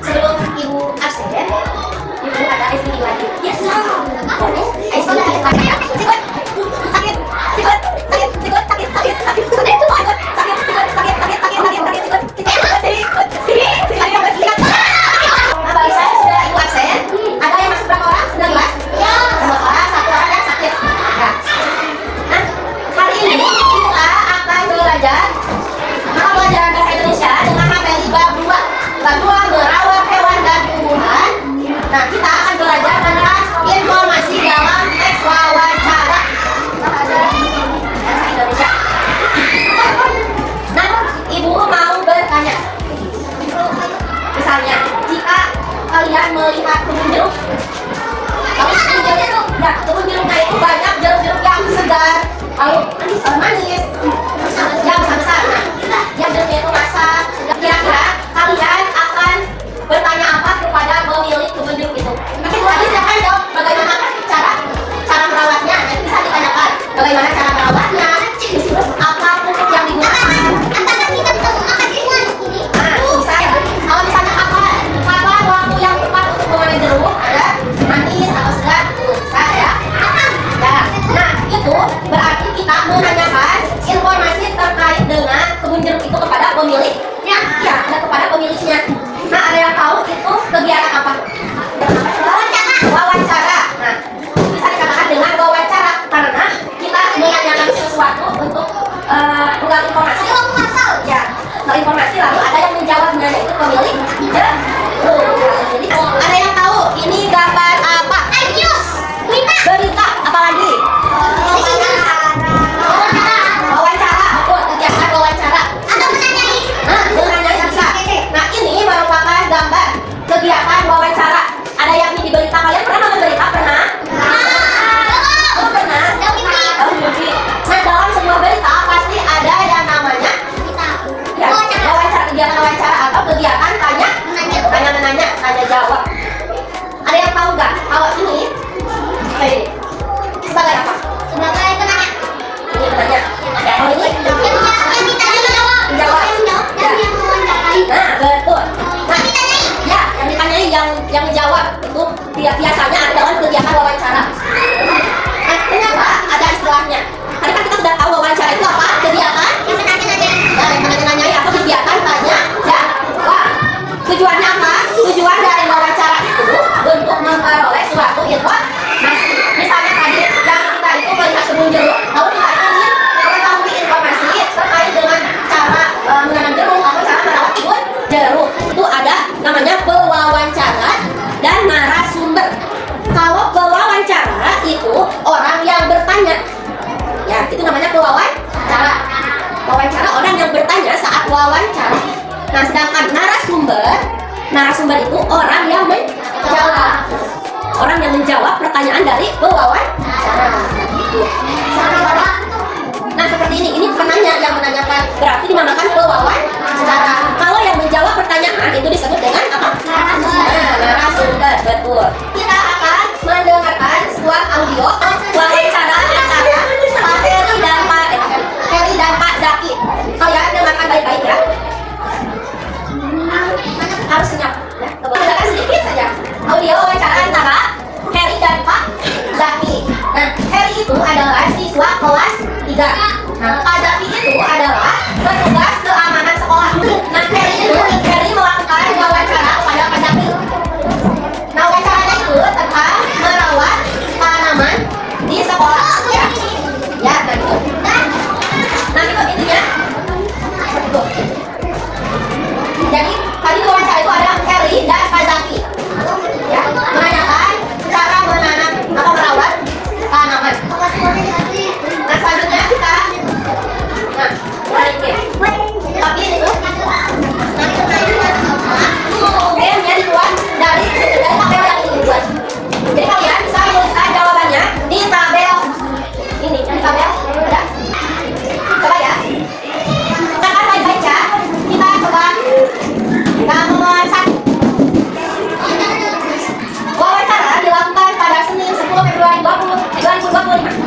Sebelum ibu absen, ibu ada istimewa lagi. Yes. Merawat hewan dan tumbuhan. Nah, kita akan belajar tentang informasi dalam teks wawancara bahasa Indonesia. Nah, ibu mau bertanya. Misalnya, jika kalian melihat kebun jeruk, ya, kebun jeruknya itu banyak jeruk-jeruk yang segar, lalu manis, yang besar-besar. Nah, yang jeruknya itu masak. Kira-kira kalian akan bertanya apa kepada pemilik kebun jeruk itu? Tadi silakan jawab bagaimana cara merawatnya. Nanti bisa ditanyakan bagaimana cara merawatnya, terus apa pupuk yang digunakan. Apakah kita bisa memakan hewan ini? Nah, bisa ya. Kalau misalnya kapan waktu yang tepat untuk memanen jeruk, ada manis atau segar, bisa ya. Ya. Nah, itu berarti kita menanyakan informasi terkait dengan kebun jeruk itu kepada pemilik. Ya, ada kepada pemiliknya. Nah, ada yang tahu itu kegiatan apa? Wawancara. Nah, bisa dikatakan dengan wawancara karena kita menanyakan sesuatu untuk menggali informasi. Ya, menggali informasi lalu ada yang menjawabnya yaitu pemilik. Jadi, ada yang tahu ini gambar apa? Berita. Apalagi? Wawancara. Betul, kegiatan wawancara. Menanyai bisa. Nah, ini merupakan gambar kegiatan wawancara. Ada yang di berita, kalian pernah nonton berita? Pernah? Pernah? Nah, dalam sebuah berita pasti ada yang namanya ya, wawancara, kegiatan wawancara atau kegiatan tanya jawab. Ada yang tahu nggak kalau ini sebagai apa? Sebagai penanya. Ini penanya. Ya, kalau ini menjawab. Nah, betul. Nah, ya, yang ditanyai yang menjawab itu biasanya ada dalam kegiatan wawancara. Nah, ternyata ada istilahnya. Tadi kan kita sudah tahu wawancara itu apa? Kegiatan yang menanyai atau kegiatan tanya jawab. Tujuannya apa? Tujuan dari wawancara itu untuk memperoleh suatu informasi. Misalnya tadi yang kita itu melihat kebun jeruk, lalu kita ingin mengetahui informasi terkait dengan cara menanam jeruk atau cara merawat kebun jeruk. Itu ada namanya pewawancara dan narasumber. Kalau pewawancara itu orang yang bertanya, ya itu namanya pewawancara. Wawancara orang yang bertanya saat wawancara. Nah, sedangkan narasumber itu orang yang menjawab. Orang yang menjawab pertanyaan dari pewawancara. Nah, seperti ini penanya yang menanyakan, berarti dinamakan pewawancara. Kalau yang menjawab pertanyaan itu disebut dengan apa? Narasumber, betul. Kita akan mendengarkan sebuah audio wawancara antara Pak Heri dan Pak Zaki. Kalian dengarkan baik-baik ya. Harus senyap ya. Dengarkan sedikit saja. Audio wawancara antara Heri dan Pak Zaki. Nah, Heri itu adalah siswa kelas 3. Nah, Pak Zaki itu adalah petugas keamanan sekolah. Nah, Heri melakukan wawancara kepada Pak Zaki. Nah, wawancaranya itu tentang merawat tanaman di sekolah. Ya, nah itu. Nah, itu intinya. Betul. Jadi, tadi wawancara itu ada Heri dan Pak Zaki. Ya, menanyakan cara menanam atau merawat tanaman. Nah, selanjutnya kita tapi ini tuh gamenya dibuat dari tabel yang ini dibuat. Jadi kalian bisa menuliskan jawabannya di tabel ini. Di tabel ada. Coba ya. Kita akan baca. Kita coba nomor 1. Wawancara dilakukan pada Senin 10 Februari 2025.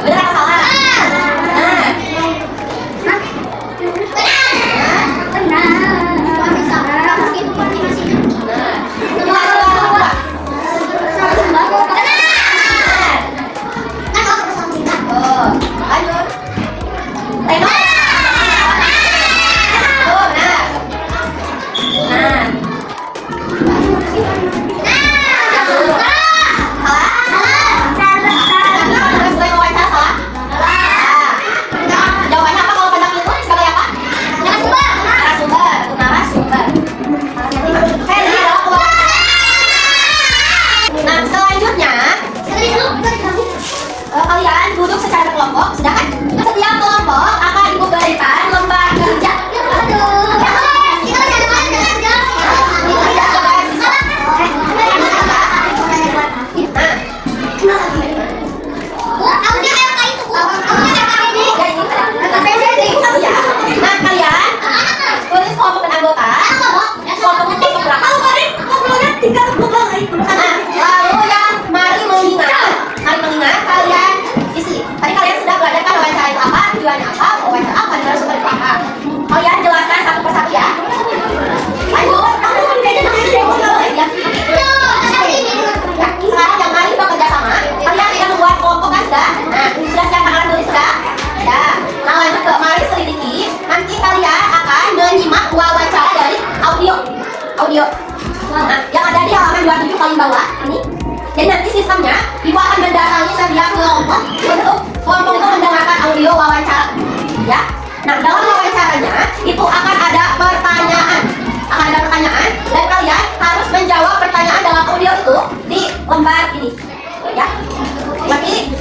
kalian duduk secara kelompok, sedangkan setiap kelompok akan ibu berikan lembar kerja. Nah, kalian tulis kelompok anggota, kelompok itu berapa? Lalu yang mari mengingat kalian isi. Tadi kalian sudah belajar kan wawancara itu apa, tujuannya apa, wawancara apa, dan seperti apa. Kalian jelaskan satu persatu ya. Lanjut. Sekarang yang mari bekerja sama. Kalian sudah membuat kelompok kan sudah? Nah, sudah siap tangan tulis sudah? Ya. Nah, lanjut ke mari selidiki. Nanti kalian akan menyimak wawancara dari audio. Nah, yang ada di halaman 27 paling bawah ini. Jadi nanti sistemnya ibu akan mendatangi setiap kelompok untuk kelompok itu mendengarkan audio wawancara. Ya. Nah, dalam wawancaranya itu akan ada pertanyaan. Dan kalian harus menjawab pertanyaan dalam audio itu di lembar ini. Ya. Tapi